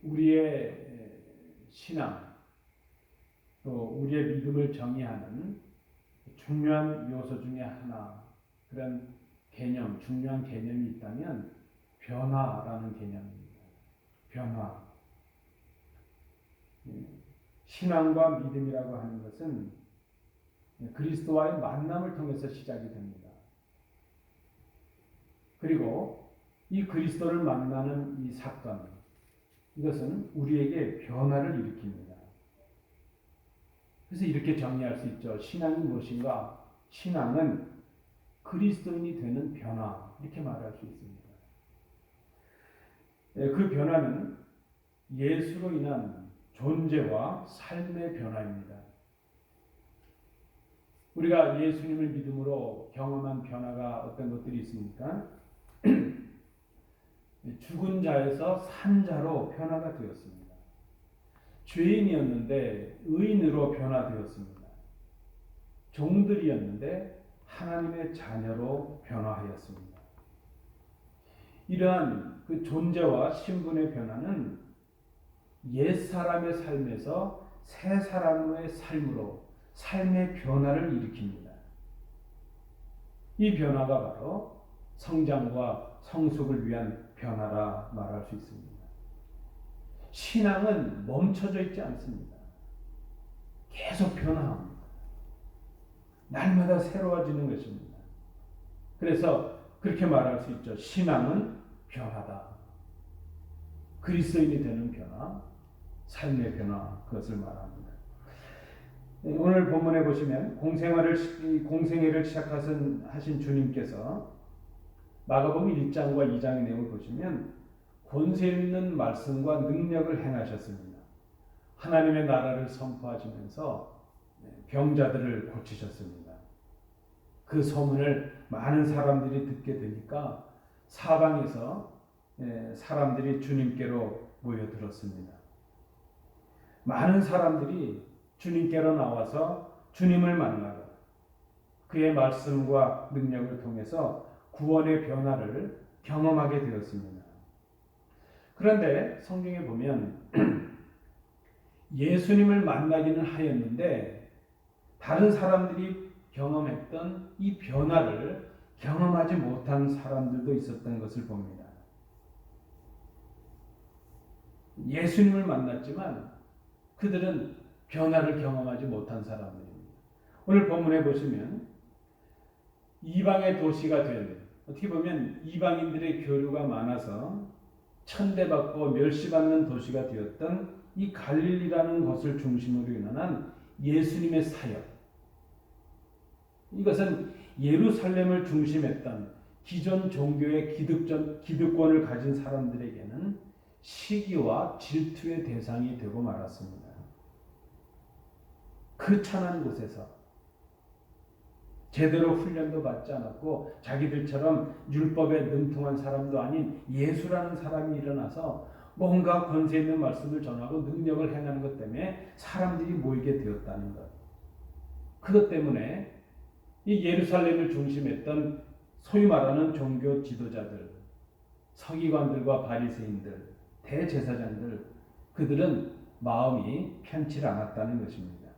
우리의 신앙 또 우리의 믿음을 정의하는 중요한 요소 중에 하나, 그런 개념, 중요한 개념이 있다면 변화라는 개념입니다. 변화. 신앙과 믿음이라고 하는 것은 그리스도와의 만남을 통해서 시작이 됩니다. 그리고 이 그리스도를 만나는 이 사건, 이것은 우리에게 변화를 일으킵니다. 그래서 이렇게 정리할 수 있죠. 신앙이 무엇인가? 신앙은 그리스도인이 되는 변화, 이렇게 말할 수 있습니다. 그 변화는 예수로 인한 존재와 삶의 변화입니다. 우리가 예수님을 믿음으로 경험한 변화가 어떤 것들이 있습니까? 죽은 자에서 산 자로 변화가 되었습니다. 죄인이었는데 의인으로 변화되었습니다. 종들이었는데 하나님의 자녀로 변화하였습니다. 이러한 그 존재와 신분의 변화는 옛 사람의 삶에서 새 사람의 삶으로 삶의 변화를 일으킵니다. 이 변화가 바로 성장과 성숙을 위한 변화라 말할 수 있습니다. 신앙은 멈춰져 있지 않습니다. 계속 변화합니다. 날마다 새로워지는 것입니다. 그래서 그렇게 말할 수 있죠. 신앙은 변화다. 그리스도인이 되는 변화, 삶의 변화, 그것을 말합니다. 오늘 본문에 보시면 공생애를 시작하신 주님께서 마가복음 1장과 2장의 내용을 보시면 권세 있는 말씀과 능력을 행하셨습니다. 하나님의 나라를 선포하시면서 병자들을 고치셨습니다. 그 소문을 많은 사람들이 듣게 되니까 사방에서 사람들이 주님께로 모여들었습니다. 많은 사람들이 주님께로 나와서 주님을 만나고 그의 말씀과 능력을 통해서 구원의 변화를 경험하게 되었습니다. 그런데 성경에 보면 예수님을 만나기는 하였는데 다른 사람들이 경험했던 이 변화를 경험하지 못한 사람들도 있었던 것을 봅니다. 예수님을 만났지만 그들은 변화를 경험하지 못한 사람들입니다. 오늘 본문에 보시면 이방의 도시가 된, 어떻게 보면 이방인들의 교류가 많아서 천대받고 멸시받는 도시가 되었던 이 갈릴리라는 곳을 중심으로 일어난 예수님의 사역, 이것은 예루살렘을 중심했던 기존 종교의 기득권을 가진 사람들에게는 시기와 질투의 대상이 되고 말았습니다. 그 천한 곳에서 제대로 훈련도 받지 않았고 자기들처럼 율법에 능통한 사람도 아닌 예수라는 사람이 일어나서 뭔가 권세 있는 말씀을 전하고 능력을 행하는 것 때문에 사람들이 모이게 되었다는 것. 그것 때문에 이 예루살렘을 중심했던 소위 말하는 종교 지도자들, 서기관들과 바리새인들, 대제사장들, 그들은 마음이 편치 않았다는 것입니다.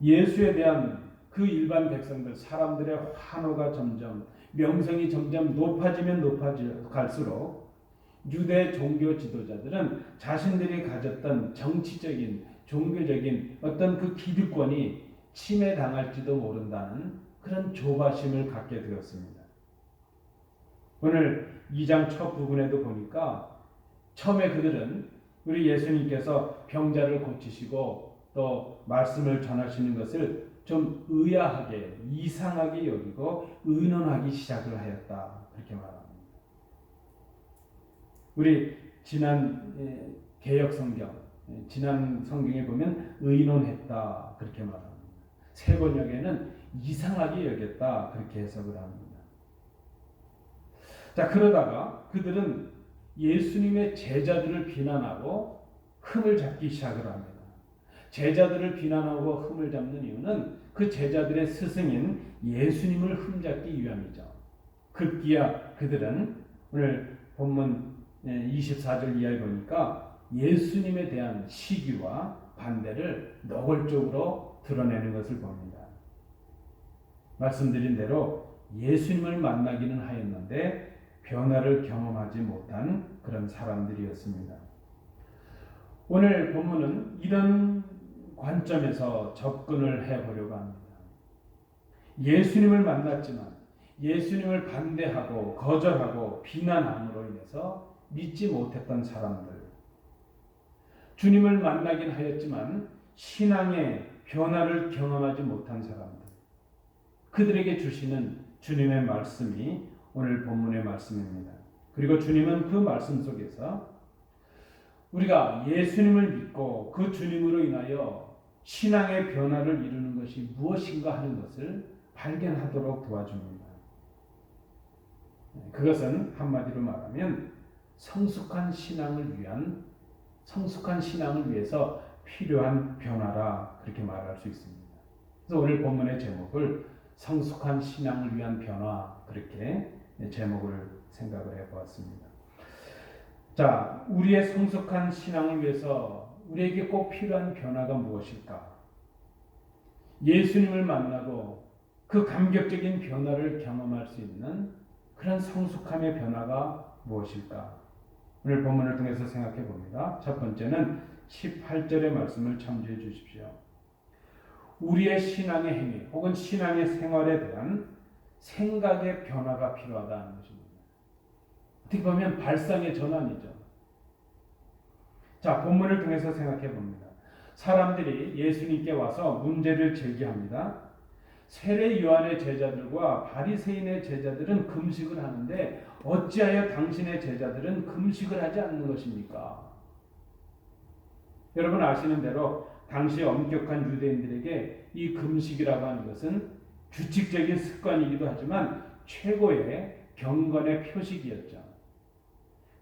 예수에 대한 그 일반 백성들, 사람들의 환호가 점점, 명성이 점점 높아지면 높아질수록 유대 종교 지도자들은 자신들이 가졌던 정치적인, 종교적인 어떤 그 기득권이 침해당할지도 모른다는 그런 조바심을 갖게 되었습니다. 오늘 2장 첫 부분에도 보니까 처음에 그들은 우리 예수님께서 병자를 고치시고 또 말씀을 전하시는 것을 좀 의아하게, 이상하게 여기고 의논하기 시작을 하였다, 그렇게 말합니다. 우리 지난 개역 성경, 지난 성경에 보면 의논했다, 그렇게 말합니다. 새 번역에는 이상하게 여겼다, 그렇게 해석을 합니다. 자, 그러다가 그들은 예수님의 제자들을 비난하고 흠을 잡기 시작을 합니다. 제자들을 비난하고 흠을 잡는 이유는 그 제자들의 스승인 예수님을 흠잡기 위함이죠. 급기야 그들은 오늘 본문 24절 이하에 보니까 예수님에 대한 시기와 반대를 노골적으로 드러내는 것을 봅니다. 말씀드린 대로 예수님을 만나기는 하였는데 변화를 경험하지 못한 그런 사람들이었습니다. 오늘 본문은 이런 관점에서 접근을 해보려고 합니다. 예수님을 만났지만 예수님을 반대하고 거절하고 비난함으로 인해서 믿지 못했던 사람들, 주님을 만나긴 하였지만 신앙의 변화를 경험하지 못한 사람들, 그들에게 주시는 주님의 말씀이 오늘 본문의 말씀입니다. 그리고 주님은 그 말씀 속에서 우리가 예수님을 믿고 그 주님으로 인하여 신앙의 변화를 이루는 것이 무엇인가 하는 것을 발견하도록 도와줍니다. 그것은 한마디로 말하면 성숙한 신앙을 위해서 필요한 변화라 그렇게 말할 수 있습니다. 그래서 오늘 본문의 제목을 성숙한 신앙을 위한 변화 그렇게 제목을 생각을 해보았습니다. 자, 우리의 성숙한 신앙을 위해서 우리에게 꼭 필요한 변화가 무엇일까? 예수님을 만나고 그 감격적인 변화를 경험할 수 있는 그런 성숙함의 변화가 무엇일까? 오늘 본문을 통해서 생각해 봅니다. 첫 번째는 18절의 말씀을 참조해 주십시오. 우리의 신앙의 행위 혹은 신앙의 생활에 대한 생각의 변화가 필요하다는 것입니다. 어떻게 보면 발상의 전환이죠. 자, 본문을 통해서 생각해 봅니다. 사람들이 예수님께 와서 문제를 제기합니다. 세례 요한의 제자들과 바리새인의 제자들은 금식을 하는데 어찌하여 당신의 제자들은 금식을 하지 않는 것입니까? 여러분 아시는 대로 당시 엄격한 유대인들에게 이 금식이라고 하는 것은 규칙적인 습관이기도 하지만 최고의 경건의 표식이었죠.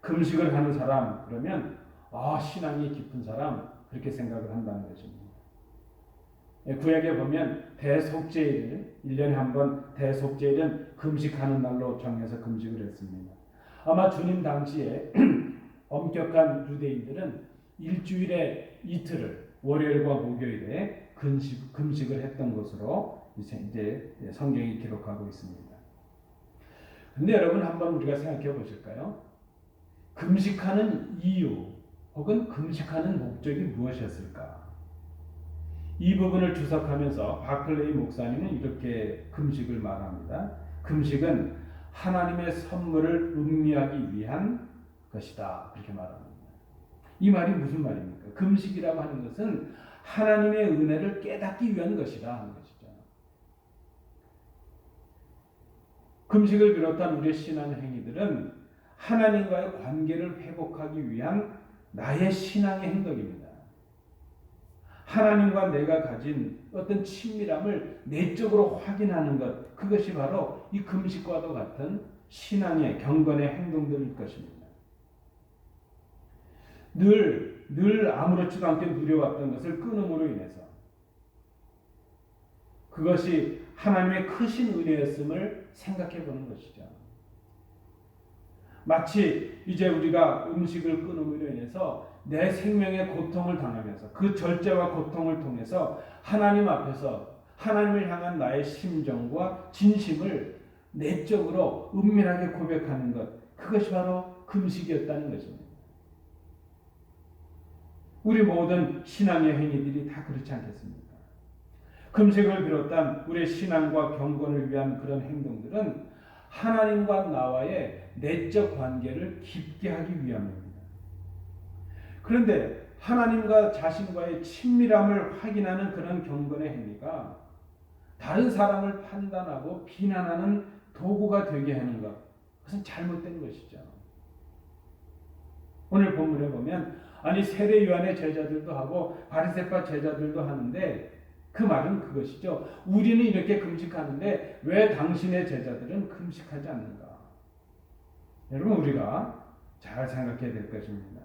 금식을 하는 사람 그러면 신앙이 깊은 사람 그렇게 생각을 한다는 것입니다. 구약에 보면 대속죄일 1년에 한 번 대속죄일은 금식하는 날로 정해서 금식을 했습니다. 아마 주님 당시에 엄격한 유대인들은 일주일에 이틀을 월요일과 목요일에 금식을 했던 것으로 이제 성경이 기록하고 있습니다. 그런데 여러분 한번 우리가 생각해 보실까요? 금식하는 이유 혹은 금식하는 목적이 무엇이었을까? 이 부분을 주석하면서 바클레이 목사님은 이렇게 금식을 말합니다. 금식은 하나님의 선물을 음미하기 위한 것이다. 그렇게 말합니다. 이 말이 무슨 말입니까? 금식이라고 하는 것은 하나님의 은혜를 깨닫기 위한 것이다 하는 것이죠. 금식을 비롯한 우리의 신앙 행위들은 하나님과의 관계를 회복하기 위한 나의 신앙의 행동입니다. 하나님과 내가 가진 어떤 친밀함을 내적으로 확인하는 것, 그것이 바로 이 금식과도 같은 신앙의 경건의 행동들일 것입니다. 늘 아무렇지도 않게 누려왔던 것을 끊음으로 인해서 그것이 하나님의 크신 은혜였음을 생각해 보는 것이죠. 마치 이제 우리가 음식을 끊음으로 인해서 내 생명의 고통을 당하면서 그 절제와 고통을 통해서 하나님 앞에서 하나님을 향한 나의 심정과 진심을 내적으로 은밀하게 고백하는 것, 그것이 바로 금식이었다는 것입니다. 우리 모든 신앙의 행위들이 다 그렇지 않겠습니까? 금식을 비롯한 우리의 신앙과 경건을 위한 그런 행동들은 하나님과 나와의 내적 관계를 깊게 하기 위함입니다. 그런데 하나님과 자신과의 친밀함을 확인하는 그런 경건의 행위가 다른 사람을 판단하고 비난하는 도구가 되게 하는 것, 그것은 잘못된 것이죠. 오늘 본문에 보면 세례 요한의 제자들도 하고 바리새파 제자들도 하는데 그 말은 그것이죠. 우리는 이렇게 금식하는데 왜 당신의 제자들은 금식하지 않는가? 여러분 우리가 잘 생각해야 될 것입니다.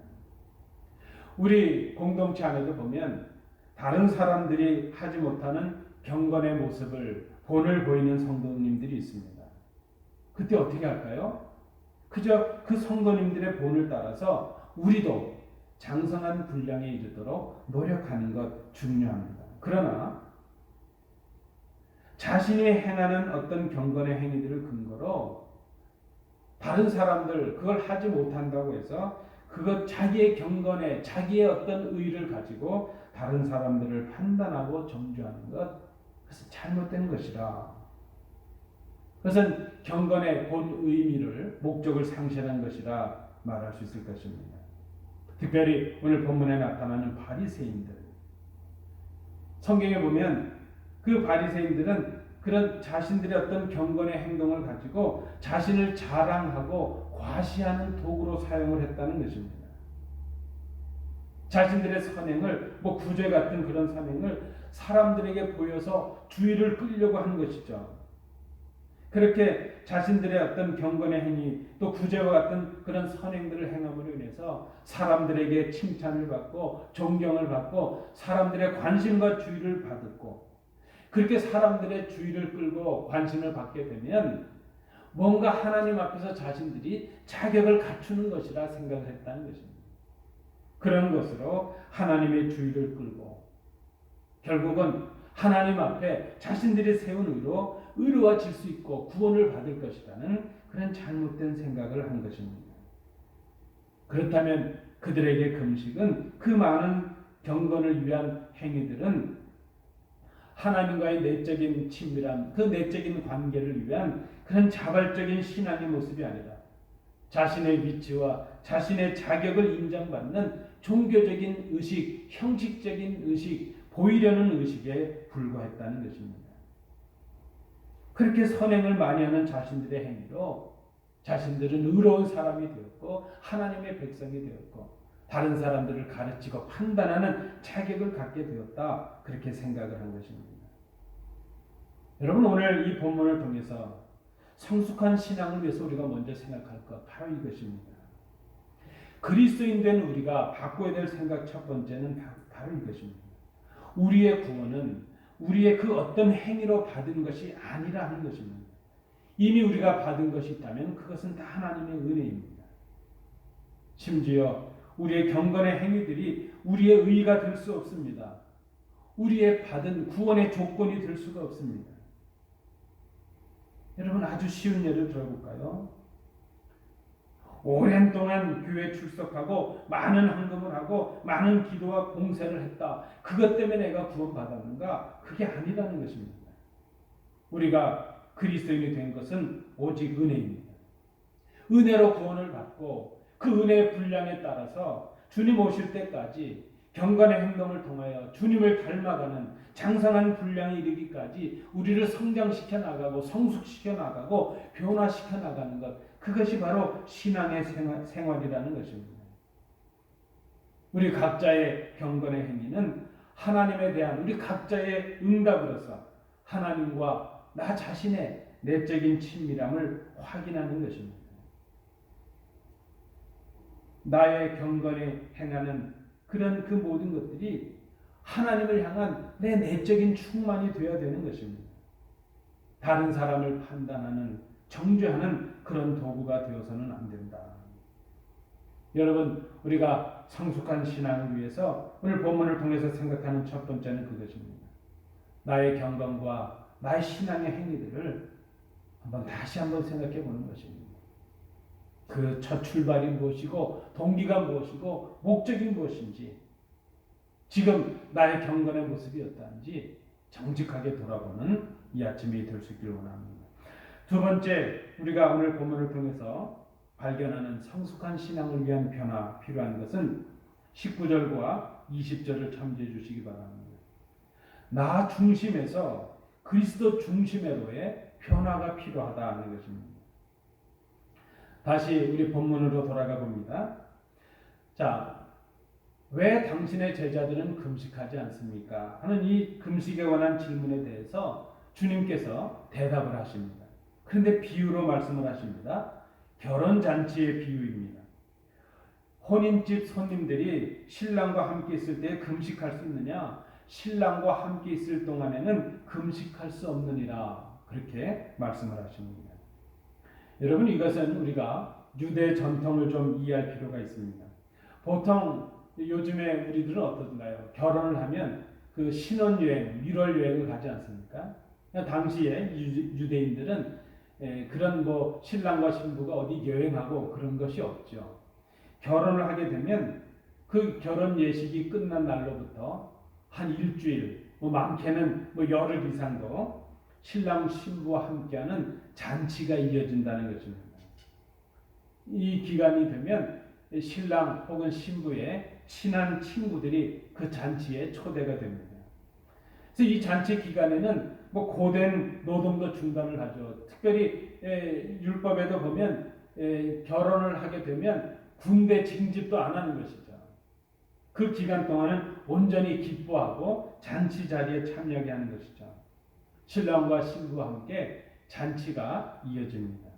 우리 공동체 안에도 보면 다른 사람들이 하지 못하는 경건의 모습을 본을 보이는 성도님들이 있습니다. 그때 어떻게 할까요? 그저 그 성도님들의 본을 따라서 우리도 장성한 분량에 이르도록 노력하는 것 중요합니다. 그러나 자신이 행하는 어떤 경건의 행위들을 근거로 다른 사람들 그걸 하지 못한다고 해서 그것 자기의 경건에 자기의 어떤 의의를 가지고 다른 사람들을 판단하고 정죄하는 것, 그것은 잘못된 것이라. 그것은 경건의 본 의미를 목적을 상실한 것이라 말할 수 있을 것입니다. 특별히 오늘 본문에 나타나는 바리새인들, 성경에 보면 그 바리새인들은 그런 자신들의 어떤 경건의 행동을 가지고 자신을 자랑하고 과시하는 도구로 사용을 했다는 것입니다. 자신들의 선행을 구제 같은 그런 선행을 사람들에게 보여서 주의를 끌려고 하는 것이죠. 그렇게 자신들의 어떤 경건의 행위 또 구제와 같은 그런 선행들을 행함으로 인해서 사람들에게 칭찬을 받고 존경을 받고 사람들의 관심과 주의를 받았고, 그렇게 사람들의 주의를 끌고 관심을 받게 되면 뭔가 하나님 앞에서 자신들이 자격을 갖추는 것이라 생각을 했다는 것입니다. 그런 것으로 하나님의 주의를 끌고 결국은 하나님 앞에 자신들이 세운 의로 의로워질 수 있고 구원을 받을 것이라는 그런 잘못된 생각을 한 것입니다. 그렇다면 그들에게 금식은, 그 많은 경건을 위한 행위들은 하나님과의 내적인 친밀함, 그 내적인 관계를 위한 그런 자발적인 신앙의 모습이 아니라 자신의 위치와 자신의 자격을 인정받는 종교적인 의식, 형식적인 의식, 보이려는 의식에 불과했다는 것입니다. 그렇게 선행을 많이 하는 자신들의 행위로 자신들은 의로운 사람이 되었고 하나님의 백성이 되었고 다른 사람들을 가르치고 판단하는 자격을 갖게 되었다, 그렇게 생각을 한 것입니다. 여러분, 오늘 이 본문을 통해서 성숙한 신앙을 위해서 우리가 먼저 생각할 것, 바로 이것입니다. 그리스도인 된 우리가 바꿔야 될 생각 첫 번째는 바로 이것입니다. 우리의 구원은 우리의 그 어떤 행위로 받은 것이 아니라 하는 것입니다. 이미 우리가 받은 것이 있다면 그것은 다 하나님의 은혜입니다. 심지어 우리의 경건의 행위들이 우리의 의의가 될 수 없습니다. 우리의 받은 구원의 조건이 될 수가 없습니다. 여러분, 아주 쉬운 예를 들어볼까요? 오랜 동안 교회 출석하고 많은 헌금을 하고 많은 기도와 봉사를 했다, 그것 때문에 내가 구원받았는가? 그게 아니라는 것입니다. 우리가 그리스도인이 된 것은 오직 은혜입니다. 은혜로 구원을 받고 그 은혜의 분량에 따라서 주님 오실 때까지 경건의 행동을 통하여 주님을 닮아가는 장성한 분량에 이르기까지 우리를 성장시켜 나가고 성숙시켜 나가고 변화시켜 나가는 것, 그것이 바로 신앙의 생활이라는 것입니다. 우리 각자의 경건의 행위는 하나님에 대한 우리 각자의 응답으로서 하나님과 나 자신의 내적인 친밀함을 확인하는 것입니다. 나의 경건에 행하는 그런 그 모든 것들이 하나님을 향한 내 내적인 충만이 되어야 되는 것입니다. 다른 사람을 판단하는, 정죄하는 그런 도구가 되어서는 안 된다. 여러분, 우리가 성숙한 신앙을 위해서 오늘 본문을 통해서 생각하는 첫 번째는 그것입니다. 나의 경건과 나의 신앙의 행위들을 다시 한번 생각해 보는 것입니다. 그 첫 출발이 무엇이고 동기가 무엇이고 목적이 무엇인지, 지금 나의 경건의 모습이 어떠한지 정직하게 돌아보는 이 아침이 될 수 있기를 원합니다. 두 번째, 우리가 오늘 본문을 통해서 발견하는 성숙한 신앙을 위한 변화, 필요한 것은 19절과 20절을 참조해 주시기 바랍니다. 나 중심에서 그리스도 중심으로의 변화가 필요하다는 것입니다. 다시 우리 본문으로 돌아가 봅니다. 자, 왜 당신의 제자들은 금식하지 않습니까? 하는 이 금식에 관한 질문에 대해서 주님께서 대답을 하십니다. 그런데 비유로 말씀을 하십니다. 결혼잔치의 비유입니다. 혼인집 손님들이 신랑과 함께 있을 때 금식할 수 있느냐? 신랑과 함께 있을 동안에는 금식할 수 없느니라, 그렇게 말씀을 하십니다. 여러분, 이것은 우리가 유대 전통을 좀 이해할 필요가 있습니다. 보통 요즘에 우리들은 어떤가요? 결혼을 하면 그 신혼여행, 1월 여행을 가지 않습니까? 당시에 유대인들은 그런 뭐 신랑과 신부가 어디 여행하고 그런 것이 없죠. 결혼을 하게 되면 그 결혼 예식이 끝난 날로부터 한 일주일, 뭐 많게는 뭐 열흘 이상도 신랑 신부와 함께하는 잔치가 이어진다는 것입니다. 이 기간이 되면 신랑 혹은 신부의 친한 친구들이 그 잔치에 초대가 됩니다. 그래서 이 잔치 기간에는 뭐 고된 노동도 중단을 하죠. 특별히 율법에도 보면 결혼을 하게 되면 군대 징집도 안 하는 것이죠. 그 기간 동안은 온전히 기뻐하고 잔치 자리에 참여하게 하는 것이죠. 신랑과 신부와 함께 잔치가 이어집니다.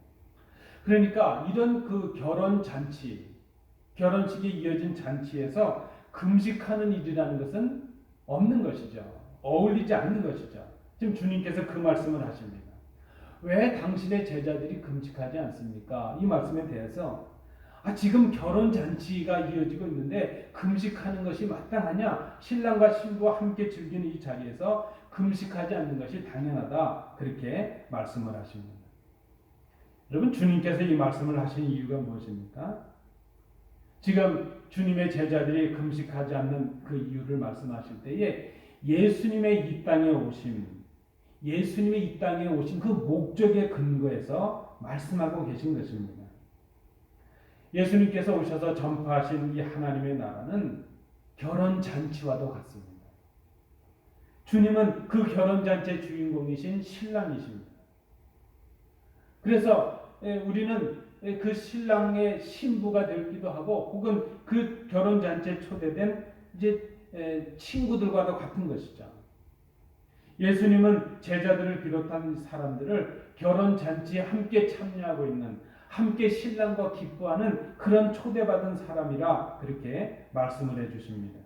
그러니까 이런 그 결혼 잔치, 결혼식이 이어진 잔치에서 금식하는 일이라는 것은 없는 것이죠. 어울리지 않는 것이죠. 지금 주님께서 그 말씀을 하십니다. 왜 당신의 제자들이 금식하지 않습니까? 이 말씀에 대해서 지금 결혼 잔치가 이어지고 있는데 금식하는 것이 마땅하냐? 신랑과 신부와 함께 즐기는 이 자리에서 금식하지 않는 것이 당연하다. 그렇게 말씀을 하십니다. 여러분, 주님께서 이 말씀을 하신 이유가 무엇입니까? 지금 주님의 제자들이 금식하지 않는 그 이유를 말씀하실 때에 예수님의 이 땅에 오심, 예수님의 이 땅에 오신 그 목적에 근거해서 말씀하고 계신 것입니다. 예수님께서 오셔서 전파하신 이 하나님의 나라는 결혼잔치와도 같습니다. 주님은 그 결혼잔치의 주인공이신 신랑이십니다. 그래서 우리는 그 신랑의 신부가 되기도 하고 혹은 그 결혼잔치에 초대된 이제 친구들과도 같은 것이죠. 예수님은 제자들을 비롯한 사람들을 결혼잔치에 함께 참여하고 있는, 함께 신랑과 기뻐하는 그런 초대받은 사람이라 그렇게 말씀을 해주십니다.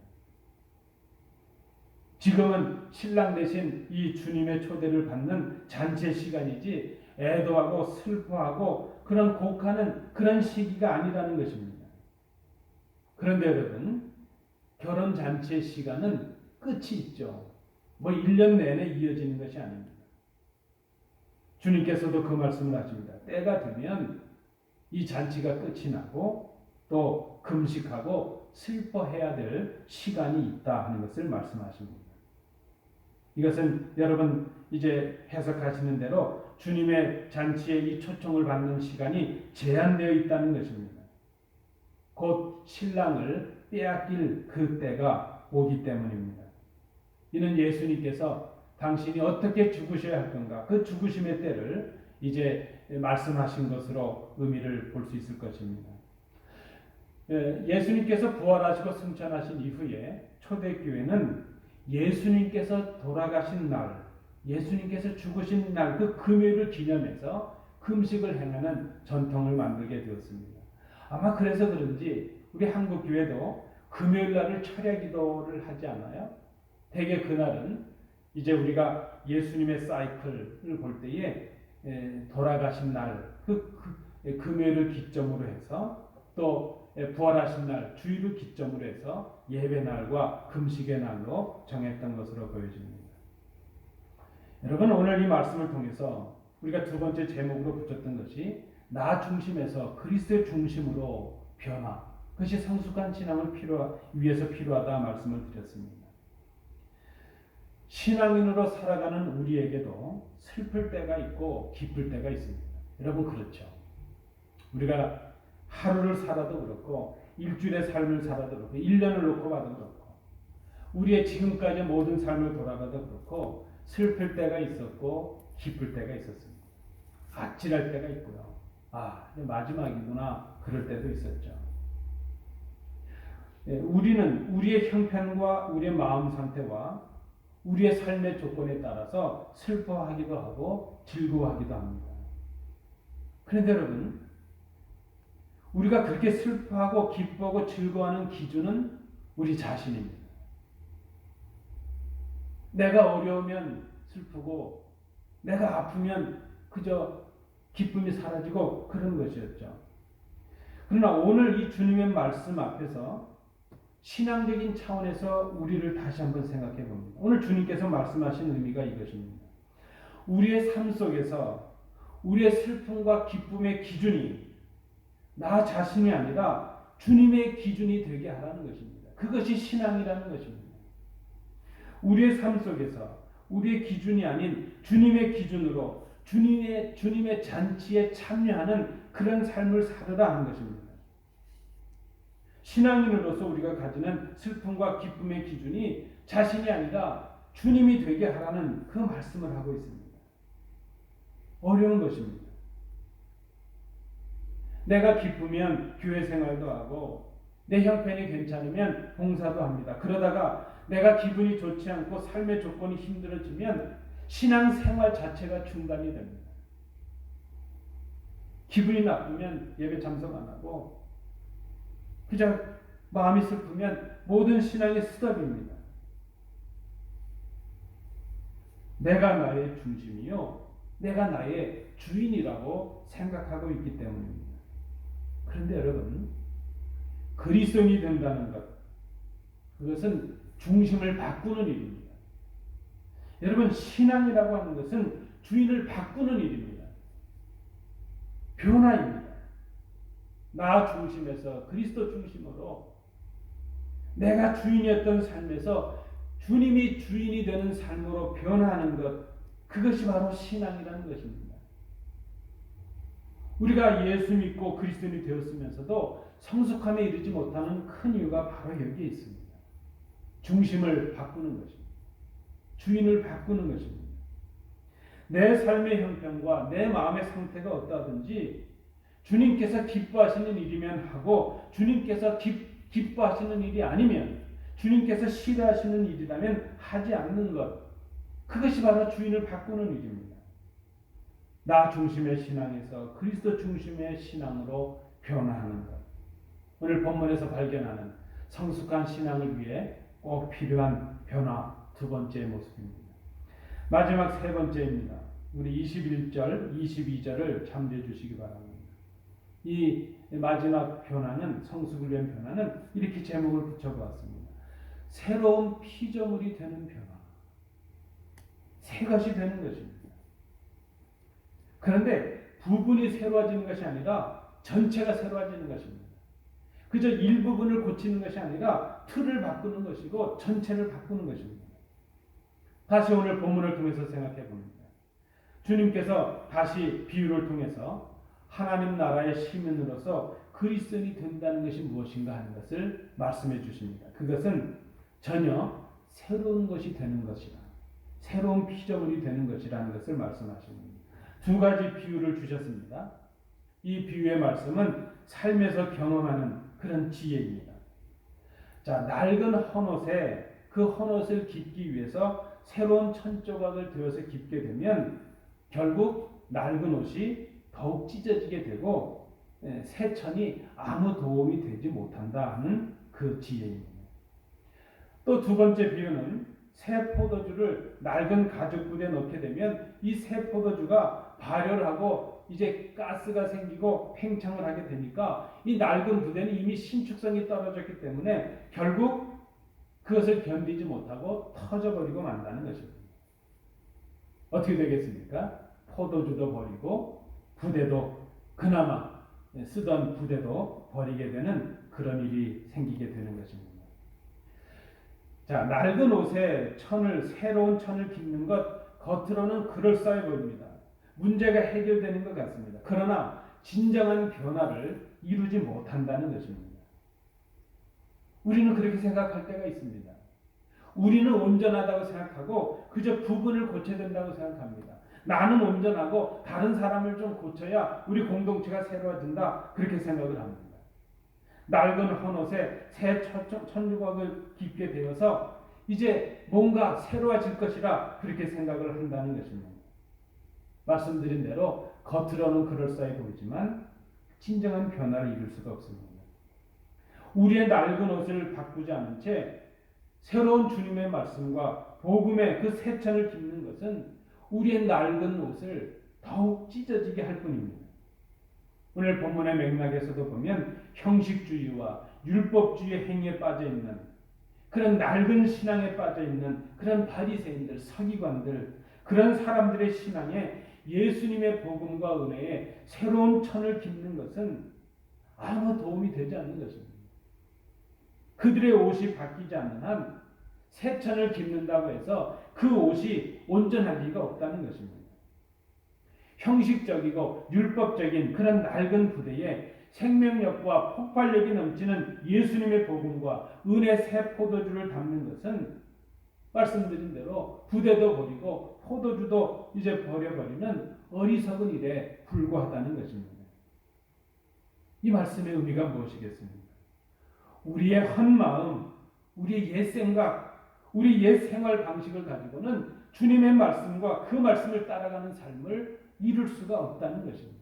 지금은 신랑 대신 이 주님의 초대를 받는 잔치의 시간이지 애도하고 슬퍼하고 그런 곡하는 그런 시기가 아니라는 것입니다. 그런데 여러분, 결혼잔치의 시간은 끝이 있죠. 뭐 1년 내내 이어지는 것이 아닙니다. 주님께서도 그 말씀을 하십니다. 때가 되면 이 잔치가 끝이 나고 또 금식하고 슬퍼해야 될 시간이 있다 하는 것을 말씀하십니다. 이것은 여러분 이제 해석하시는 대로 주님의 잔치에 이 초청을 받는 시간이 제한되어 있다는 것입니다. 곧 신랑을 빼앗길 그 때가 오기 때문입니다. 이는 예수님께서 당신이 어떻게 죽으셔야 할 건가, 그 죽으심의 때를 이제 말씀하신 것으로 의미를 볼 수 있을 것입니다. 예수님께서 부활하시고 승천하신 이후에 초대교회는 예수님께서 돌아가신 날, 예수님께서 죽으신 날 그 금요일을 기념해서 금식을 행하는 전통을 만들게 되었습니다. 아마 그래서 그런지 우리 한국 교회도 금요일 날을 철야 기도를 하지 않아요? 대개 그날은 이제 우리가 예수님의 사이클을 볼 때에 돌아가신 날, 금요일을 기점으로 해서 또 부활하신 날, 주일을 기점으로 해서 예배 날과 금식의 날로 정했던 것으로 보여집니다. 여러분, 오늘 이 말씀을 통해서 우리가 두 번째 제목으로 붙였던 것이 나 중심에서 그리스도의 중심으로 변화, 그것이 성숙한 신앙을 위해서 필요하다 말씀을 드렸습니다. 신앙인으로 살아가는 우리에게도 슬플 때가 있고 기쁠 때가 있습니다. 여러분, 그렇죠. 우리가 하루를 살아도 그렇고 일주일의 삶을 살아도 그렇고 1년을 놓고 봐도 그렇고 우리의 지금까지 모든 삶을 돌아가도 그렇고 슬플 때가 있었고 기쁠 때가 있었습니다. 아찔할 때가 있고요. 마지막이구나 그럴 때도 있었죠. 우리는 우리의 형편과 우리의 마음 상태와 우리의 삶의 조건에 따라서 슬퍼하기도 하고 즐거워하기도 합니다. 그런데 여러분, 우리가 그렇게 슬퍼하고 기뻐하고 즐거워하는 기준은 우리 자신입니다. 내가 어려우면 슬프고 내가 아프면 그저 기쁨이 사라지고 그런 것이었죠. 그러나 오늘 이 주님의 말씀 앞에서 신앙적인 차원에서 우리를 다시 한번 생각해 봅니다. 오늘 주님께서 말씀하신 의미가 이것입니다. 우리의 삶 속에서 우리의 슬픔과 기쁨의 기준이 나 자신이 아니라 주님의 기준이 되게 하라는 것입니다. 그것이 신앙이라는 것입니다. 우리의 삶 속에서 우리의 기준이 아닌 주님의 기준으로 주님의 잔치에 참여하는 그런 삶을 살으라 하는 것입니다. 신앙인으로서 우리가 가지는 슬픔과 기쁨의 기준이 자신이 아니라 주님이 되게 하라는 그 말씀을 하고 있습니다. 어려운 것입니다. 내가 기쁘면 교회 생활도 하고 내 형편이 괜찮으면 봉사도 합니다. 그러다가 내가 기분이 좋지 않고 삶의 조건이 힘들어지면 신앙생활 자체가 중단이 됩니다. 기분이 나쁘면 예배 참석 안 하고 그저 마음이 슬프면 모든 신앙이 스톱입니다. 내가 나의 중심이요 내가 나의 주인이라고 생각하고 있기 때문입니다. 그런데 여러분, 그리스도인이 된다는 것, 그것은 중심을 바꾸는 일입니다. 여러분, 신앙이라고 하는 것은 주인을 바꾸는 일입니다. 변화입니다. 나 중심에서 그리스도 중심으로 내가 주인이었던 삶에서 주님이 주인이 되는 삶으로 변화하는 것, 그것이 바로 신앙이라는 것입니다. 우리가 예수 믿고 그리스도인이 되었으면서도 성숙함에 이르지 못하는 큰 이유가 바로 여기에 있습니다. 중심을 바꾸는 것입니다. 주인을 바꾸는 것입니다. 내 삶의 형편과 내 마음의 상태가 어떠하든지 주님께서 기뻐하시는 일이면 하고 주님께서 기뻐하시는 일이 아니면 주님께서 싫어하시는 일이라면 하지 않는 것, 그것이 바로 주인을 바꾸는 일입니다. 나 중심의 신앙에서 그리스도 중심의 신앙으로 변화하는 것. 오늘 본문에서 발견하는 성숙한 신앙을 위해 꼭 필요한 변화 두 번째 모습입니다. 마지막 세 번째입니다. 우리 21절, 22절을 참조해 주시기 바랍니다. 이 마지막 변화는, 성숙을 위한 변화는 이렇게 제목을 붙여보았습니다. 새로운 피조물이 되는 변화. 새 것이 되는 것입니다. 그런데 부분이 새로워지는 것이 아니라 전체가 새로워지는 것입니다. 그저 일부분을 고치는 것이 아니라 틀을 바꾸는 것이고 전체를 바꾸는 것입니다. 다시 오늘 본문을 통해서 생각해 봅니다. 주님께서 다시 비유를 통해서 하나님 나라의 시민으로서 그리스도인이 된다는 것이 무엇인가 하는 것을 말씀해 주십니다. 그것은 전혀 새로운 것이 되는 것이라, 새로운 피조물이 되는 것이라는 것을 말씀하십니다. 두 가지 비유를 주셨습니다. 이 비유의 말씀은 삶에서 경험하는 그런 지혜입니다. 자, 낡은 헌옷에 그 헌옷을 깁기 위해서 새로운 천조각을 되어서 깁게 되면 결국 낡은 옷이 더욱 찢어지게 되고 새 천이 아무 도움이 되지 못한다 하는 그 지혜입니다. 또 두 번째 비유는 새 포도주를 낡은 가죽부대에 넣게 되면 이 새 포도주가 발열하고 이제 가스가 생기고 팽창을 하게 되니까 이 낡은 부대는 이미 신축성이 떨어졌기 때문에 결국 그것을 견디지 못하고 터져버리고 만다는 것입니다. 어떻게 되겠습니까? 포도주도 버리고 부대도, 그나마 쓰던 부대도 버리게 되는 그런 일이 생기게 되는 것입니다. 자, 낡은 옷에 새로운 천을 깁는 것, 겉으로는 그럴싸해 보입니다. 문제가 해결되는 것 같습니다. 그러나 진정한 변화를 이루지 못한다는 것입니다. 우리는 그렇게 생각할 때가 있습니다. 우리는 온전하다고 생각하고 그저 부분을 고쳐야 된다고 생각합니다. 나는 온전하고 다른 사람을 좀 고쳐야 우리 공동체가 새로워진다, 그렇게 생각을 합니다. 낡은 헌옷에 새 천조각을 깁게 되어서 이제 뭔가 새로워질 것이라 그렇게 생각을 한다는 것입니다. 말씀드린 대로 겉으로는 그럴싸해 보이지만 진정한 변화를 이룰 수가 없습니다. 우리의 낡은 옷을 바꾸지 않은 채 새로운 주님의 말씀과 복음의 그 새 천을 깁는 것은 우리의 낡은 옷을 더욱 찢어지게 할 뿐입니다. 오늘 본문의 맥락에서도 보면 형식주의와 율법주의 행위에 빠져 있는 그런 낡은 신앙에 빠져 있는 그런 바리새인들, 서기관들, 그런 사람들의 신앙에 예수님의 복음과 은혜에 새로운 천을 깁는 것은 아무 도움이 되지 않는 것입니다. 그들의 옷이 바뀌지 않는 한 새 천을 깁는다고 해서 그 옷이 온전할 리가 없다는 것입니다. 형식적이고 율법적인 그런 낡은 부대에 생명력과 폭발력이 넘치는 예수님의 복음과 은혜 새 포도주를 담는 것은 말씀드린 대로 부대도 버리고 포도주도 이제 버려버리는 어리석은 일에 불과하다는 것입니다. 이 말씀의 의미가 무엇이겠습니까? 우리의 헛마음, 우리의 옛 생각, 우리 옛 생활 방식을 가지고는 주님의 말씀과 그 말씀을 따라가는 삶을 이룰 수가 없다는 것입니다.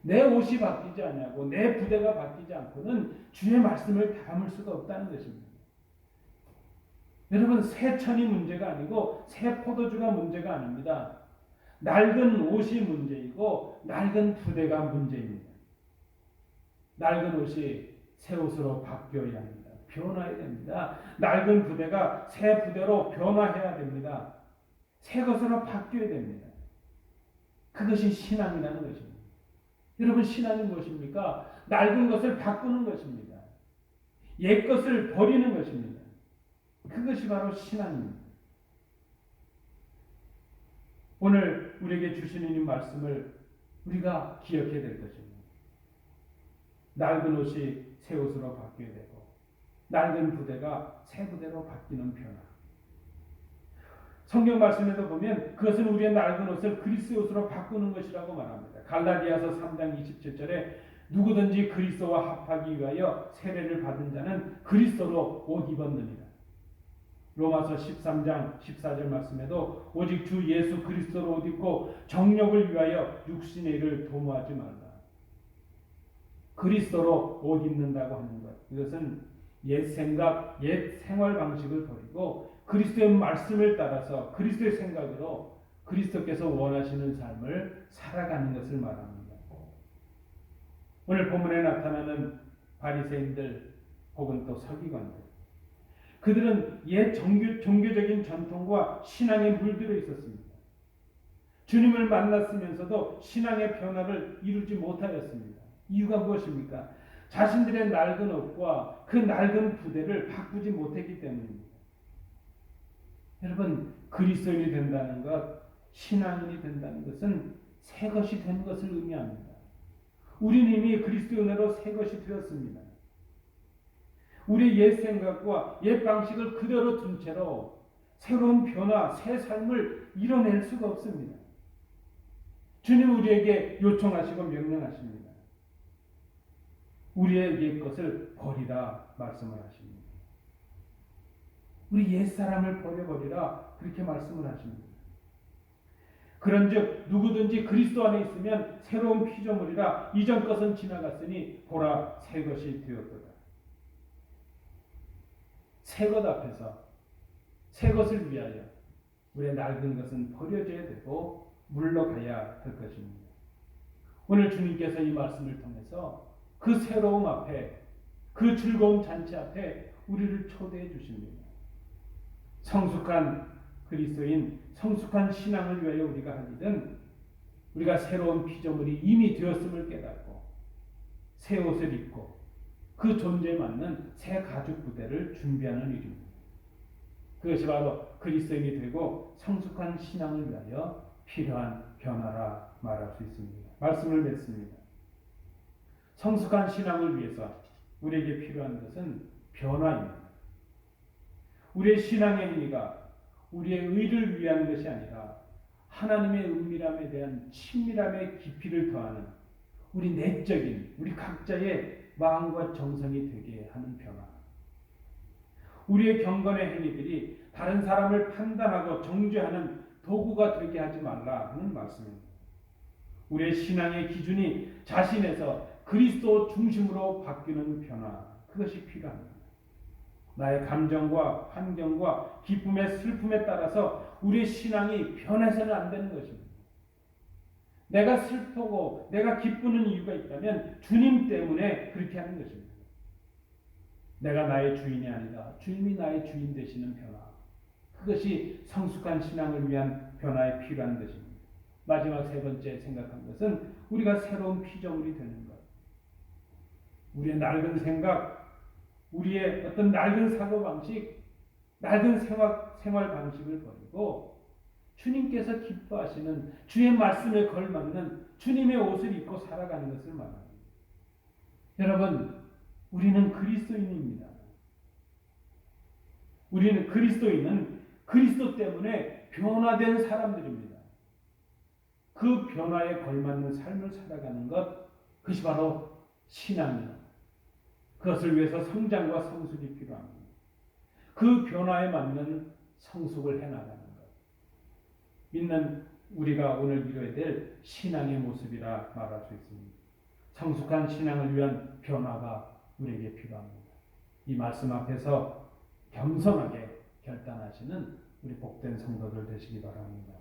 내 옷이 바뀌지 않냐고 내 부대가 바뀌지 않고는 주의 말씀을 담을 수가 없다는 것입니다. 여러분, 새 천이 문제가 아니고 새 포도주가 문제가 아닙니다. 낡은 옷이 문제이고 낡은 부대가 문제입니다. 낡은 옷이 새 옷으로 바뀌어야 합니다. 변화해야 됩니다. 낡은 부대가 새 부대로 변화해야 됩니다. 새 것으로 바뀌어야 됩니다. 그것이 신앙이라는 것입니다. 여러분, 신앙이 무엇입니까? 낡은 것을 바꾸는 것입니다. 옛 것을 버리는 것입니다. 그것이 바로 신앙입니다. 오늘 우리에게 주시는 이 말씀을 우리가 기억해야 될 것입니다. 낡은 옷이 새 옷으로 바뀌어야 되고 낡은 부대가 새 부대로 바뀌는 변화. 성경 말씀에도 보면 그것은 우리의 낡은 옷을 그리스도의 옷으로 바꾸는 것이라고 말합니다. 갈라디아서 3장 27절에 누구든지 그리스도와 합하기 위하여 세례를 받은 자는 그리스도로 옷 입었느니라. 로마서 13장 14절 말씀에도 오직 주 예수 그리스도로 옷 입고 정욕을 위하여 육신의 일을 도모하지 말라. 그리스도로 옷 입는다고 하는 것, 이것은 옛 생각, 옛 생활 방식을 버리고 그리스도의 말씀을 따라서 그리스도의 생각으로 그리스도께서 원하시는 삶을 살아가는 것을 말합니다. 오늘 본문에 나타나는 바리새인들 혹은 또 서기관들, 그들은 옛 종교적인 전통과 신앙에 물들어 있었습니다. 주님을 만났으면서도 신앙의 변화를 이루지 못하였습니다. 이유가 무엇입니까? 자신들의 낡은 옷과 그 낡은 부대를 바꾸지 못했기 때문입니다. 여러분, 그리스도인이 된다는 것, 신앙인이 된다는 것은 새 것이 된 것을 의미합니다. 우리는 이미 그리스도의 은혜로 새 것이 되었습니다. 우리의 옛 생각과 옛 방식을 그대로 둔 채로 새로운 변화, 새 삶을 이뤄낼 수가 없습니다. 주님 우리에게 요청하시고 명령하십니다. 우리의 옛 것을 버리라 말씀을 하십니다. 우리 옛 사람을 버려버리라 그렇게 말씀을 하십니다. 그런즉 누구든지 그리스도 안에 있으면 새로운 피조물이라 이전 것은 지나갔으니 보라 새 것이 되었도다. 새 것 앞에서 새 것을 위하여 우리의 낡은 것은 버려져야 되고 물러가야 할 것입니다. 오늘 주님께서 이 말씀을 통해서 그 새로움 앞에, 그 즐거운 잔치 앞에 우리를 초대해 주십니다. 성숙한 그리스도인, 성숙한 신앙을 위하여 우리가 하기든 우리가 새로운 피조물이 이미 되었음을 깨닫고 새 옷을 입고 그 존재에 맞는 새 가죽 부대를 준비하는 일입니다. 그것이 바로 그리스도인이 되고 성숙한 신앙을 위하여 필요한 변화라 말할 수 있습니다. 말씀을 맺습니다. 성숙한 신앙을 위해서 우리에게 필요한 것은 변화입니다. 우리의 신앙의 행위가 우리의 의를 위한 것이 아니라 하나님의 은밀함에 대한 친밀함의 깊이를 더하는 우리 내적인, 우리 각자의 마음과 정성이 되게 하는 변화. 우리의 경건의 행위들이 다른 사람을 판단하고 정죄하는 도구가 되게 하지 말라 하는 말씀입니다. 우리의 신앙의 기준이 자신에서 그리스도 중심으로 바뀌는 변화, 그것이 필요합니다. 나의 감정과 환경과 기쁨의 슬픔에 따라서 우리의 신앙이 변해서는 안 되는 것입니다. 내가 슬프고 내가 기쁘는 이유가 있다면 주님 때문에 그렇게 하는 것입니다. 내가 나의 주인이 아니다. 주님이 나의 주인 되시는 변화. 그것이 성숙한 신앙을 위한 변화에 필요한 것입니다. 마지막 세 번째 생각한 것은 우리가 새로운 피조물이 되는 것. 우리의 낡은 생각, 우리의 어떤 낡은 사고방식, 낡은 생활 방식을 버리고 주님께서 기뻐하시는 주의 말씀에 걸맞는 주님의 옷을 입고 살아가는 것을 말합니다. 여러분, 우리는 그리스도인입니다. 우리는 그리스도인은 그리스도 때문에 변화된 사람들입니다. 그 변화에 걸맞는 삶을 살아가는 것, 그것이 바로 신앙이요. 그것을 위해서 성장과 성숙이 필요합니다. 그 변화에 맞는 성숙을 해나가는 것. 믿는 우리가 오늘 이뤄야 될 신앙의 모습이라 말할 수 있습니다. 성숙한 신앙을 위한 변화가 우리에게 필요합니다. 이 말씀 앞에서 겸손하게 결단하시는 우리 복된 성도들 되시기 바랍니다.